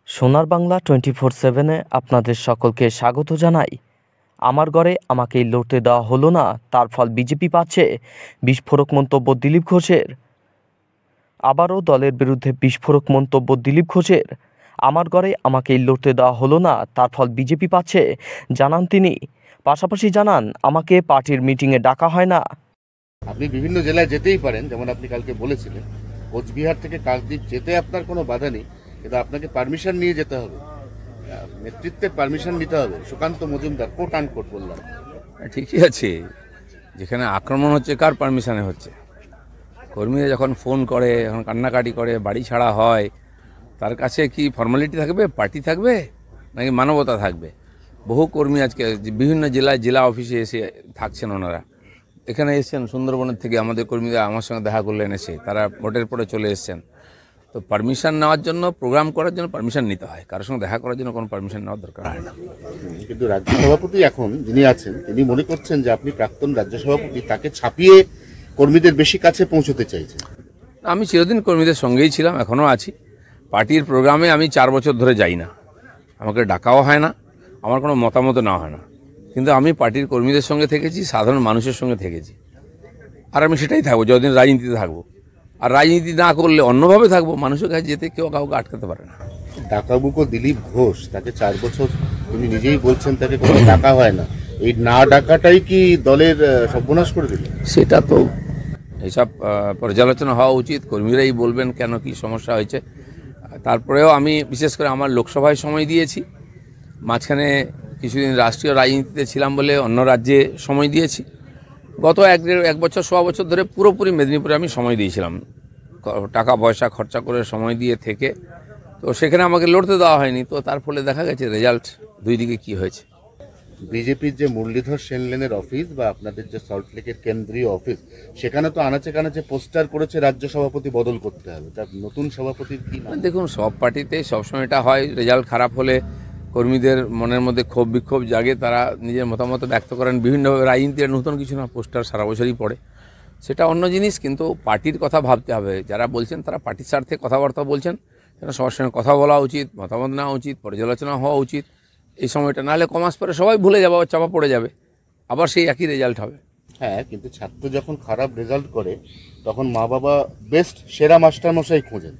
সোনার বাংলা 24/7-এ আপনাদের সকলকে স্বাগত জানাই। আমার ঘরে আমাকেই লড়তে দেওয়া হলো না, তার ফল বিজেপি পাচ্ছে, বিস্ফোরক মন্তব্য দিলীপ ঘোষের। আবারও দলের বিরুদ্ধে বিস্ফোরক মন্তব্য দিলীপ ঘোষের। আমার ঘরে আমাকেই লড়তে দেওয়া হলো না, তার ফল বিজেপি পাচ্ছে, জানান তিনি। পাশাপাশি জানান, আমাকে পার্টির মিটিংয়ে ডাকা হয় না। আপনি বিভিন্ন জেলায় যেতেই পারেন, যেমন আপনি কালকে বলেছিলেন। কোচবিহার থেকে কাকদ্বীপ যেতে আপনার কোনো বাধা নেই, কিন্তু আপনাকে পারমিশন নিয়ে যেতে হবে, নেতৃত্বের পারমিশন নিতে হবে। সুকান্ত মজুমদার কোট আন কোট বললাম। ঠিকই আছে, যেখানে আক্রমণ হচ্ছে কার পারমিশনে হচ্ছে? কর্মীরা যখন ফোন করে, যখন কান্নাকাটি করে, বাড়ি ছাড়া হয়, তার কাছে কি ফর্মালিটি থাকবে, পার্টি থাকবে, নাকি মানবতা থাকবে? বহু কর্মী আজকে বিভিন্ন জেলায় জেলা অফিসে এসে থাকছেন। ওনারা এখানে এসছেন সুন্দরবনের থেকে, আমাদের কর্মীরা আমার সঙ্গে দেখা করলেন এসে, তারা ভোটের পরে চলে এসছেন। তো পারমিশন নেওয়ার জন্য, প্রোগ্রাম করার জন্য পারমিশন নিতে হয়, কারোর সঙ্গে দেখা করার জন্য কোনো পারমিশন নেওয়ার দরকার হয় না। কিন্তু রাজ্য সভাপতি এখন যিনি আছেন, তিনি মনে করছেন যে আপনি প্রাক্তন রাজ্য সভাপতি, তাকে ছাপিয়ে কর্মীদের বেশি কাছে পৌঁছতে চাইছেন। আমি চিরদিন কর্মীদের সঙ্গেই ছিলাম, এখনও আছি। পার্টির প্রোগ্রামে আমি 4 বছর ধরে যাই না, আমাকে ডাকাও হয় না, আমার কোনো মতামত নেওয়া হয় না। কিন্তু আমি পার্টির কর্মীদের সঙ্গে থেকেছি, সাধারণ মানুষের সঙ্গে থেকেছি, আর আমি সেটাই থাকবো যতদিন রাজনীতিতে থাকবো। আর রাজনীতি না করলে অন্যভাবে থাকবো, মানুষের কাছে যেতে কেউ কাউকে আটকাতে পারে না। ডাকাবুকো দিলীপ ঘোষ, তাকে 4 বছর তিনি নিজেই বলছেন তাকে কোনো ডাকা হয় না। এই না ডাকাটাই কি দলের সর্বনাশ করে দিল? সেটা তো এইসব পর্যালোচনা হওয়া উচিত, কর্মীরাই বলবেন কেন কি সমস্যা হয়েছে। তারপরেও আমি বিশেষ করে আমার লোকসভায় সময় দিয়েছি, মাঝখানে কিছুদিন রাষ্ট্রীয় রাজনীতিতে ছিলাম বলে অন্য রাজ্যে সময় দিয়েছি। গত 1 বছর 1.25 বছর ধরে পুরোপুরি মেদিনীপুরে আমি সময় দিয়েছিলাম, টাকা পয়সা খরচা করে সময় দিয়ে থেকে। তো সেখানে আমাকে লড়তে দেওয়া হয়নি, তো তার ফলে দেখা গেছে রেজাল্ট দুই দিকে কি হয়েছে। বিজেপির যে মুরলীধর সেন লেনের অফিস বা আপনাদের যে সল্টলেকের কেন্দ্রীয় অফিস, সেখানে তো আনাচে কানাচে পোস্টার করেছে রাজ্য সভাপতি বদল করতে হবে। তার নতুন সভাপতির কি নাম? দেখুন, সব পার্টিতে সবসময় এটা হয়, রেজাল্ট খারাপ হলে কর্মীদের মনের মধ্যে ক্ষোভ বিক্ষোভ জাগে, তারা নিজের মতামত ব্যক্ত করেন বিভিন্নভাবে। রাজনীতির নতুন কিছু না, পোস্টার সারা বছরই পড়ে, সেটা অন্য জিনিস। কিন্তু পার্টির কথা ভাবতে হবে, যারা বলছেন তারা পার্টির স্বার্থে কথাবার্তা বলছেন, সেটা সবার সঙ্গে কথা বলা উচিত, মতামত নেওয়া উচিত, পর্যালোচনা হওয়া উচিত এই সময়টা। নাহলে কমাস পরে সবাই ভুলে যাবে, চাপা পড়ে যাবে, আবার সেই একই রেজাল্ট হবে। হ্যাঁ, কিন্তু ছাত্র যখন খারাপ রেজাল্ট করে, তখন মা বাবা বেস্ট সেরা মাস্টারমশাই খোঁজেন।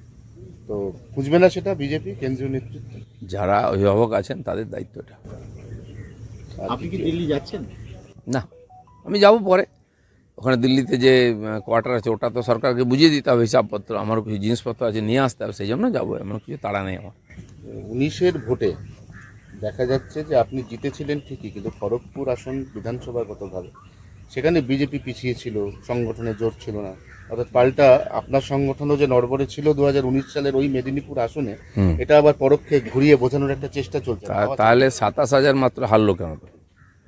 তো খুঁজবে না সেটা বিজেপি কেন্দ্রীয় নেতৃত্ব? যারা অভিভাবক আছেন তাদের দায়িত্ব এটা। আপনি কি দিল্লি যাচ্ছেন? না, আমি যাব পরে। ওখানে দিল্লিতে যে কোয়ার্টার আছে ওটা তো সরকারকে বুঝিয়ে দিতে হবে, হিসাবপত্র, আমারও কিছু জিনিসপত্র আছে নিয়ে আসতে হবে, সেই জন্য যাবো, এমন কিছু তাড়া নেই আমার। 19-এর ভোটে দেখা যাচ্ছে যে আপনি জিতেছিলেন ঠিকই, কিন্তু খড়গপুর আসন বিধানসভাগতভাবে সেখানে বিজেপি পিছিয়ে ছিল, সংগঠনের জোর ছিল না। অর্থাৎ পাল্টা আপনার সংগঠনও যে নড়বড়ে ছিল 2019 সালের ওই মেদিনীপুর আসনে, এটা আবার পরোক্ষে ঘুরিয়ে বোঝানোর একটা চেষ্টা চলছে। তাহলে 27,000 মাত্র হারলো কেন? তো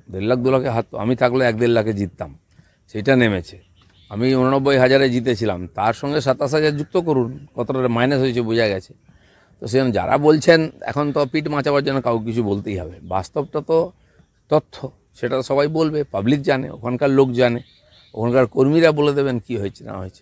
1.5 লাখ 2 লাখে হারতো, আমি থাকলে 1-1.5 লাখে জিততাম, সেটা নেমেছে। আমি 89,000-এ জিতেছিলাম, তার সঙ্গে 27,000 যুক্ত করুন, কতটা মাইনাস হয়েছে বোঝা গেছে। তো সেখানে যারা বলছেন, এখন তো পিঠ মাচাবার জন্য কাউকে কিছু বলতেই হবে। বাস্তবটা তো তথ্য, সেটা সবাই বলবে, পাবলিক জানে, ওখানকার লোক জানে, ওখানকার কর্মীরা বলে দেবেন কি হয়েছে না হয়েছে।